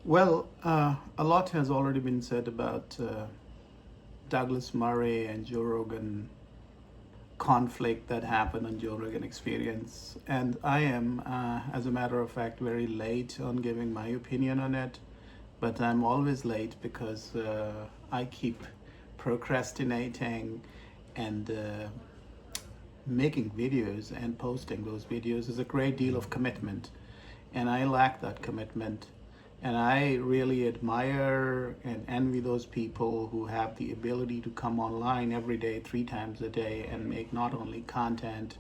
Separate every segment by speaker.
Speaker 1: Well, a lot has already been said about Douglas Murray and Joe Rogan conflict that happened on Joe Rogan Experience. And I am, as a matter of fact, very late on giving my opinion on it. But I'm always late because I keep procrastinating and making videos and posting those videos is a great deal of commitment. And I lack that commitment. And I really admire and envy those people who have the ability to come online every day, 3 times a day, and make not only content,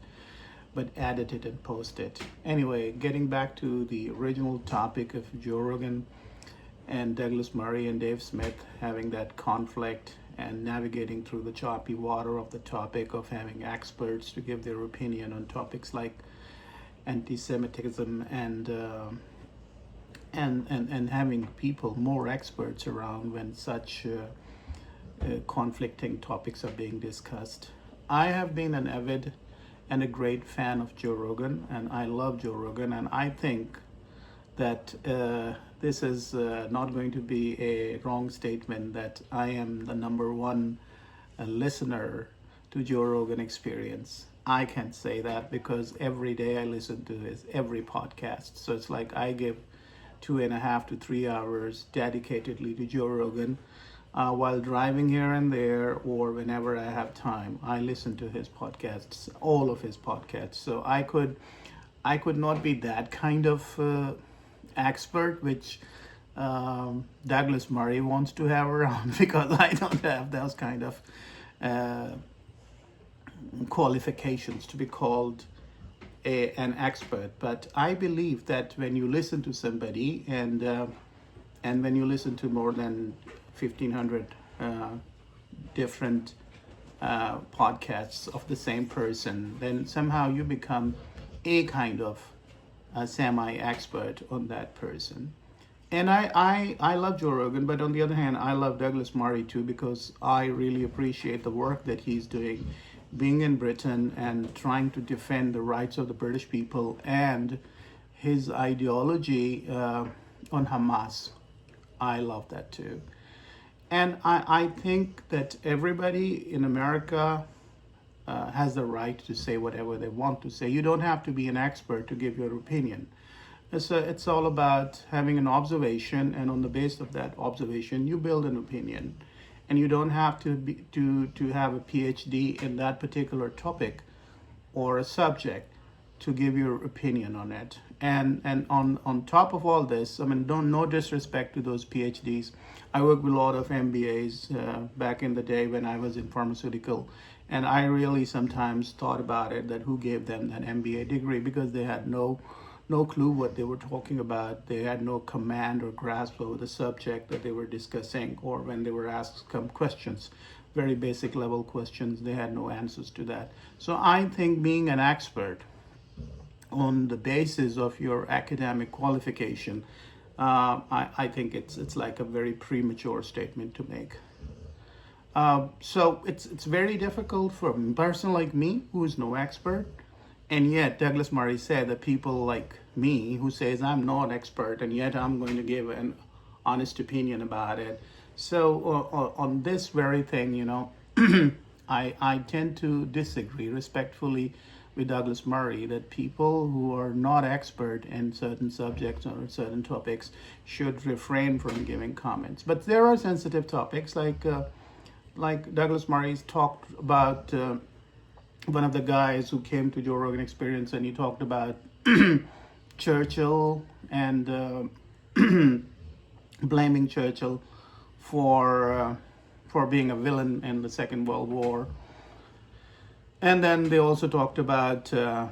Speaker 1: but edit it and post it. Anyway, getting back to the original topic of Joe Rogan and Douglas Murray and Dave Smith having that conflict and navigating through the choppy water of the topic of having experts to give their opinion on topics like anti-Semitism and having people more experts around when such conflicting topics are being discussed. I have been an avid and a great fan of Joe Rogan, and I love Joe Rogan, and I think that this is not going to be a wrong statement that I am the number one listener to Joe Rogan Experience. I can say that because every day I listen to his every podcast. So it's like I give 2.5 to 3 hours dedicatedly to Joe Rogan while driving here and there or whenever I have time. I listen to his podcasts, all of his podcasts. So I could not be that kind of expert, which Douglas Murray wants to have around because I don't have those kind of uh, qualifications to be called an expert. But I believe that when you listen to somebody and when you listen to more than 1,500 different podcasts of the same person, then somehow you become a kind of a semi-expert on that person. And I love Joe Rogan, but on the other hand, I love Douglas Murray too because I really appreciate the work that he's doing, being in Britain and trying to defend the rights of the British people and his ideology on Hamas. I love that too. And I think that everybody in America has the right to say whatever they want to say. You don't have to be an expert to give your opinion. It's all about having an observation, and on the basis of that observation, you build an opinion. And you don't have to have a PhD in that particular topic or a subject to give your opinion on it. And on top of all this, I mean, don't no disrespect to those PhDs. I worked with a lot of MBAs back in the day when I was in pharmaceutical, and I really sometimes thought about it that who gave them that MBA degree because they had no clue what they were talking about. They had no command or grasp over the subject that they were discussing, or when they were asked some questions, very basic level questions, they had no answers to that. So I think being an expert on the basis of your academic qualification, I think it's like a very premature statement to make. So it's very difficult for a person like me, who is no expert, and yet Douglas Murray said that people like me, who says I'm not expert, and yet I'm going to give an honest opinion about it. So on this very thing, I tend to disagree respectfully with Douglas Murray that people who are not expert in certain subjects or certain topics should refrain from giving comments. But there are sensitive topics like Douglas Murray's talked about one of the guys who came to Joe Rogan Experience, and he talked about Churchill and blaming Churchill for being a villain in the Second World War. And then they also talked about the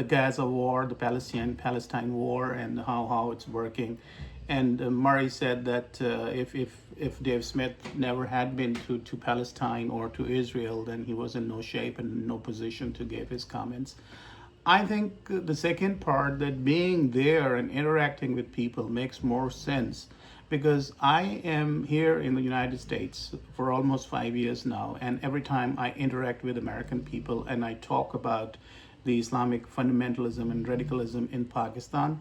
Speaker 1: Gaza war, the Palestine war, and how it's working. And Murray said that if Dave Smith never had been to Palestine or to Israel, then he was in no shape and no position to give his comments. I think the second part, that being there and interacting with people, makes more sense because I am here in the United States for almost 5 years now, and every time I interact with American people and I talk about the Islamic fundamentalism and radicalism in Pakistan,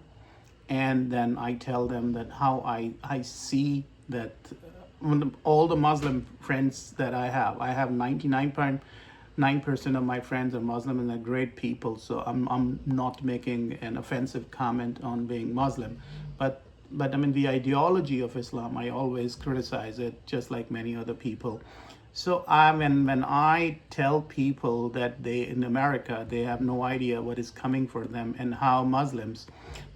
Speaker 1: and then I tell them that how I see that all the Muslim friends that I have 99.9% of my friends are Muslim and they're great people. So I'm not making an offensive comment on being Muslim, but I mean the ideology of Islam, I always criticize it, just like many other people. So when I tell people that they in America they have no idea what is coming for them and how Muslims,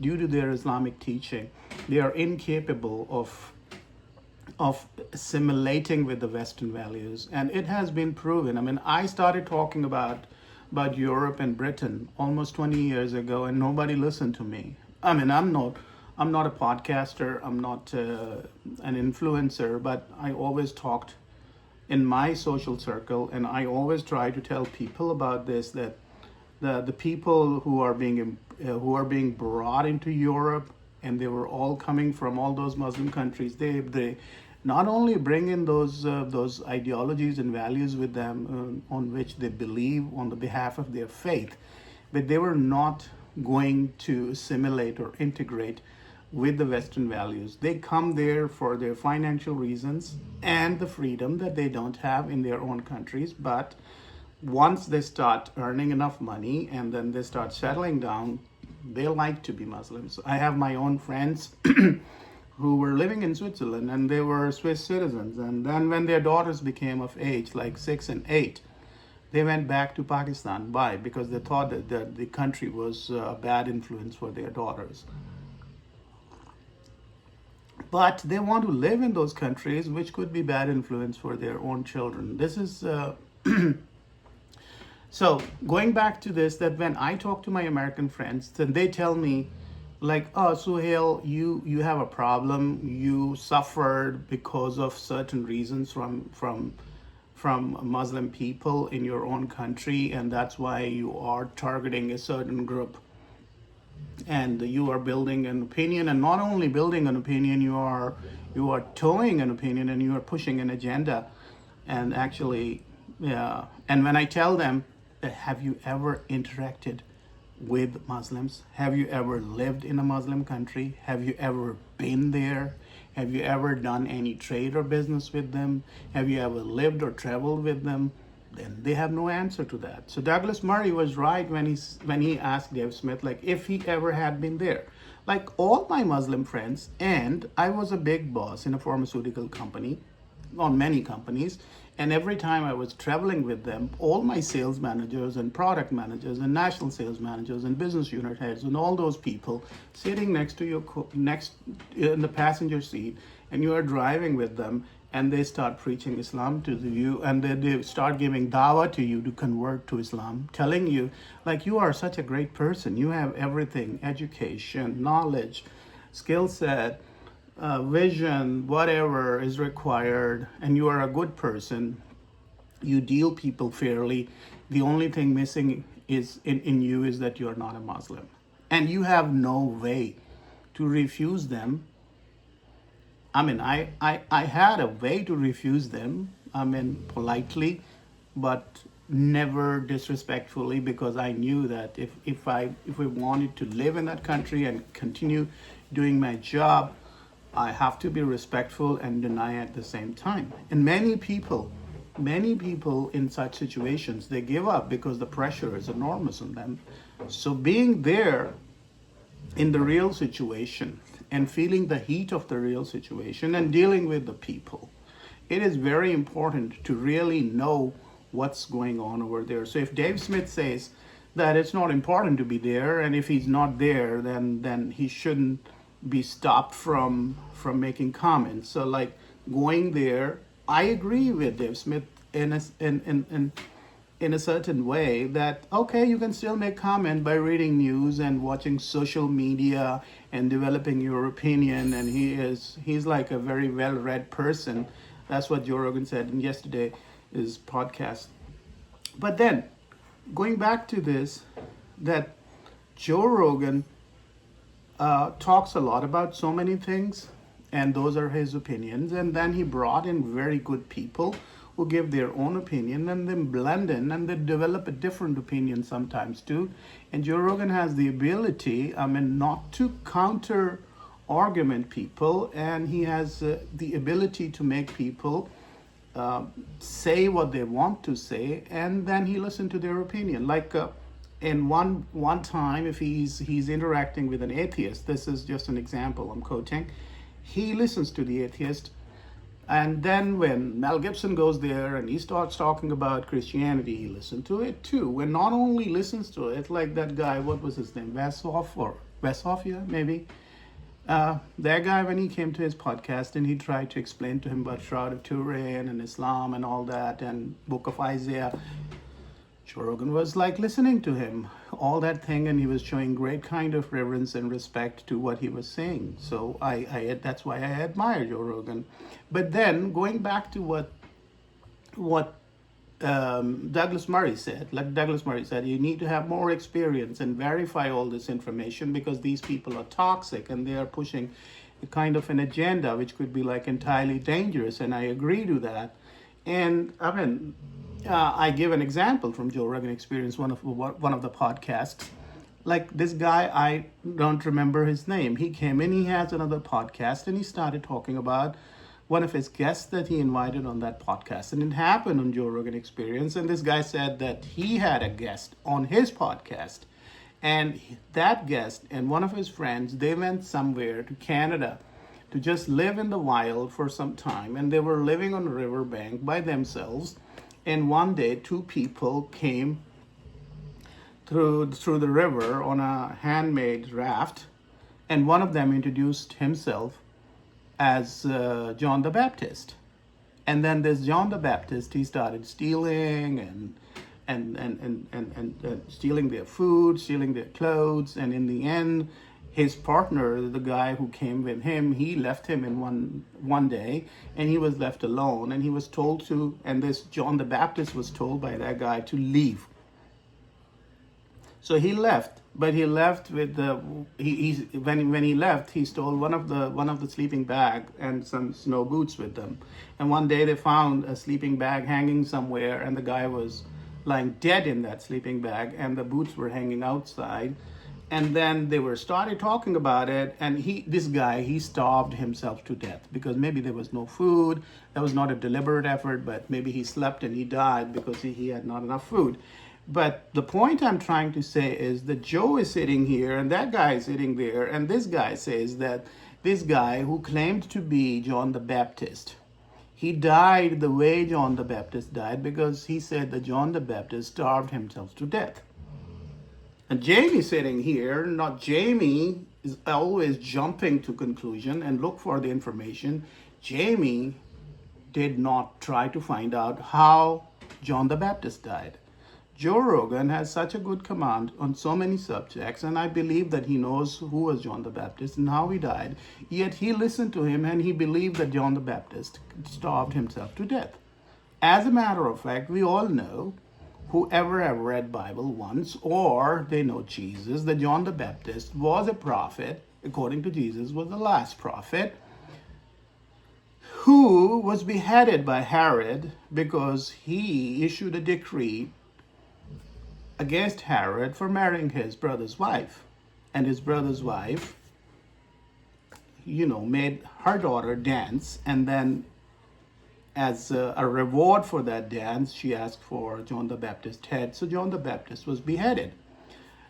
Speaker 1: due to their Islamic teaching, they are incapable of assimilating with the Western values, and it has been proven. I mean, I started talking about Europe and Britain almost 20 years ago, and nobody listened to me. I mean, I'm not a podcaster, I'm not an influencer, but I always talked in my social circle, and I always try to tell people about this, that the people who are being brought into Europe, and they were all coming from all those Muslim countries. They not only bring in those ideologies and values with them on which they believe on the behalf of their faith, but they were not going to assimilate or integrate with the Western values. They come there for their financial reasons and the freedom that they don't have in their own countries. But once they start earning enough money and then they start settling down, they like to be Muslims. I have my own friends who were living in Switzerland and they were Swiss citizens. And then when their daughters became of age, like 6 and 8, they went back to Pakistan. Why? Because they thought that the country was a bad influence for their daughters. But they want to live in those countries, which could be bad influence for their own children. This is so going back to this, that when I talk to my American friends, then they tell me, like, oh, Suhail, you have a problem. You suffered because of certain reasons from Muslim people in your own country, and that's why you are targeting a certain group. And you are building an opinion, and not only building an opinion, you are towing an opinion, and you are pushing an agenda. And actually, yeah. And when I tell them, have you ever interacted with Muslims? Have you ever lived in a Muslim country? Have you ever been there? Have you ever done any trade or business with them? Have you ever lived or traveled with them? Then they have no answer to that. So Douglas Murray was right when he asked Dave Smith, like, if he ever had been there. Like all my Muslim friends, and I was a big boss in a pharmaceutical company, on many companies, and every time I was traveling with them, all my sales managers and product managers and national sales managers and business unit heads and all those people sitting next to you, next in the passenger seat, and you are driving with them, and they start preaching Islam to you, and they start giving dawah to you to convert to Islam, telling you, like, you are such a great person. You have everything, education, knowledge, skill set, vision, whatever is required, and you are a good person. You deal people fairly. The only thing missing is in you is that you are not a Muslim. And you have no way to refuse them. I mean, I had a way to refuse them, I mean, politely, but never disrespectfully, because I knew that if we wanted to live in that country and continue doing my job, I have to be respectful and deny at the same time. And many people in such situations, they give up because the pressure is enormous on them. So being there in the real situation and feeling the heat of the real situation and dealing with the people, it is very important to really know what's going on over there. So if Dave Smith says that it's not important to be there, and if he's not there, then he shouldn't be stopped from making comments. So like going there, I agree with Dave Smith in a certain way that, okay, you can still make comment by reading news and watching social media and developing your opinion, and he's like a very well-read person. That's what Joe Rogan said in yesterday's podcast. But then going back to this, that Joe Rogan talks a lot about so many things, and those are his opinions, and then he brought in very good people who give their own opinion and then blend in and they develop a different opinion sometimes too. And Joe Rogan has the ability, not to counter argument people, and he has the ability to make people say what they want to say, and then he listens to their opinion. Like in one time, if he's interacting with an atheist, this is just an example I'm quoting. He listens to the atheist, and then when Mel Gibson goes there and he starts talking about Christianity, he listens to it too. When not only listens to it, like that guy, what was his name, Veshoff, yeah, maybe. That guy, when he came to his podcast and he tried to explain to him about Shroud of Turin and Islam and all that and Book of Isaiah, Joe Rogan was like listening to him, all that thing, and he was showing great kind of reverence and respect to what he was saying. So that's why I admire Joe Rogan. But then going back to what Douglas Murray said, you need to have more experience and verify all this information because these people are toxic and they are pushing a kind of an agenda which could be like entirely dangerous. And I agree to that. And I give an example from Joe Rogan Experience, one of the podcasts. Like this guy, I don't remember his name. He came in, he has another podcast, and he started talking about one of his guests that he invited on that podcast. And it happened on Joe Rogan Experience. And this guy said that he had a guest on his podcast. And that guest and one of his friends, they went somewhere to Canada to just live in the wild for some time. And they were living on a riverbank by themselves. And one day, two people came through the river on a handmade raft. And one of them introduced himself as John the Baptist. And then this John the Baptist, he started stealing and stealing their food, stealing their clothes. And in the end, his partner, the guy who came with him, he left him in one day, and he was left alone. And he was told to, and this John the Baptist was told by that guy to leave. So he left, but he left with when he left, he stole one of the sleeping bag and some snow boots with them. And one day they found a sleeping bag hanging somewhere, and the guy was lying dead in that sleeping bag, and the boots were hanging outside. And then they started talking about it, and this guy starved himself to death because maybe there was no food. That was not a deliberate effort, but maybe he slept and he died because he had not enough food. But the point I'm trying to say is that Joe is sitting here and that guy is sitting there, and this guy says that this guy who claimed to be John the Baptist, he died the way John the Baptist died because he said that John the Baptist starved himself to death. And Jamie sitting here, Jamie is always jumping to conclusion and look for the information. Jamie did not try to find out how John the Baptist died. Joe Rogan has such a good command on so many subjects, and I believe that he knows who was John the Baptist and how he died. Yet he listened to him and he believed that John the Baptist starved himself to death. As a matter of fact, we all know, whoever have read Bible once or they know Jesus, that John the Baptist was a prophet, according to Jesus, was the last prophet, who was beheaded by Herod because he issued a decree against Herod for marrying his brother's wife. And his brother's wife, made her daughter dance, and then as a reward for that dance, she asked for John the Baptist's head. So John the Baptist was beheaded.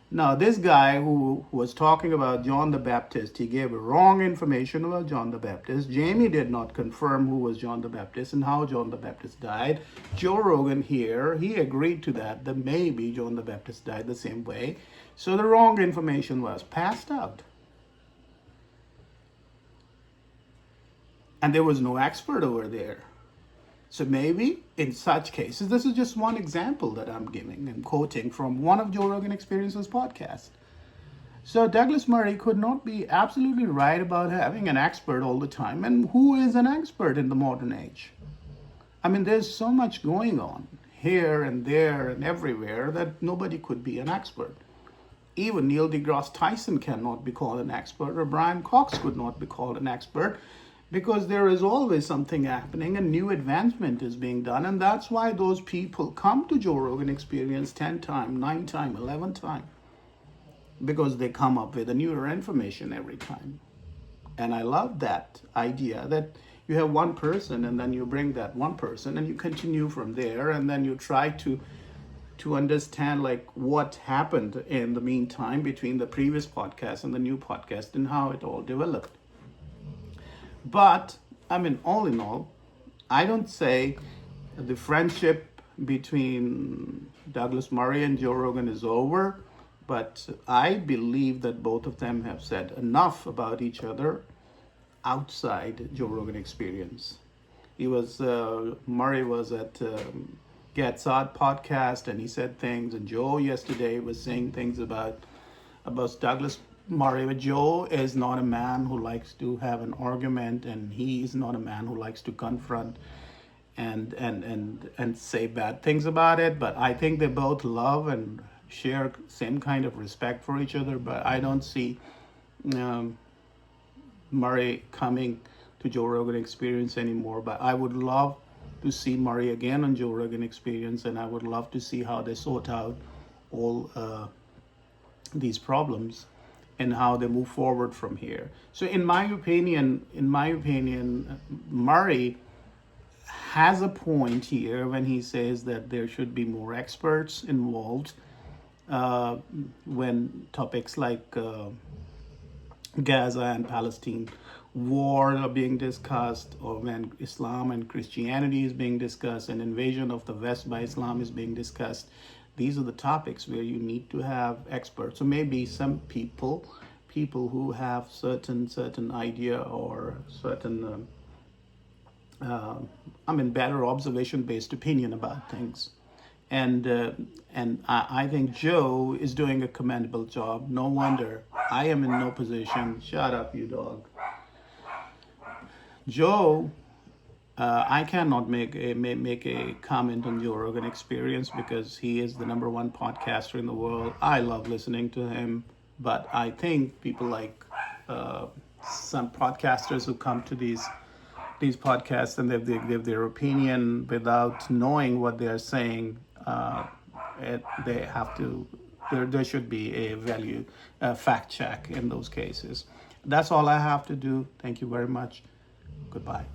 Speaker 1: Now, this guy who was talking about John the Baptist, he gave wrong information about John the Baptist. Jamie did not confirm who was John the Baptist and how John the Baptist died. Joe Rogan here, he agreed to that maybe John the Baptist died the same way. So the wrong information was passed out. And there was no expert over there. So maybe in such cases, this is just one example that I'm giving and quoting from one of Joe Rogan Experience's podcasts. So Douglas Murray could not be absolutely right about having an expert all the time. And who is an expert in the modern age? There's so much going on here and there and everywhere that nobody could be an expert. Even Neil deGrasse Tyson cannot be called an expert, or Brian Cox could not be called an expert, because there is always something happening and new advancement is being done. And that's why those people come to Joe Rogan Experience 10 times, 9 times, 11 times, because they come up with a newer information every time. And I love that idea that you have one person and then you bring that one person and you continue from there, and then you try to understand like what happened in the meantime between the previous podcast and the new podcast and how it all developed. But I mean, all in all, I don't say the friendship between Douglas Murray and Joe Rogan is over, but I believe that both of them have said enough about each other outside Joe Rogan Experience. Murray was at Get Sod podcast, and he said things, and Joe yesterday was saying things about Douglas Murray. But Joe is not a man who likes to have an argument, and he is not a man who likes to confront and say bad things about it. But I think they both love and share same kind of respect for each other. But I don't see Murray coming to Joe Rogan Experience anymore. But I would love to see Murray again on Joe Rogan Experience, and I would love to see how they sort out all these problems and how they move forward from here. So in my opinion, Murray has a point here when he says that there should be more experts involved when topics like Gaza and Palestine war are being discussed, or when Islam and Christianity is being discussed, and invasion of the West by Islam is being discussed. These are the topics where you need to have experts. So maybe some people who have certain idea or certain better observation-based opinion about things. And I think Joe is doing a commendable job. No wonder I am in no position. Shut up, you dog. Joe, I cannot make a comment on Joe Rogan Experience because he is the number one podcaster in the world. I love listening to him, but I think people like some podcasters who come to these podcasts and they give their opinion without knowing what they are saying. They have to. There should be a fact check in those cases. That's all I have to do. Thank you very much. Goodbye.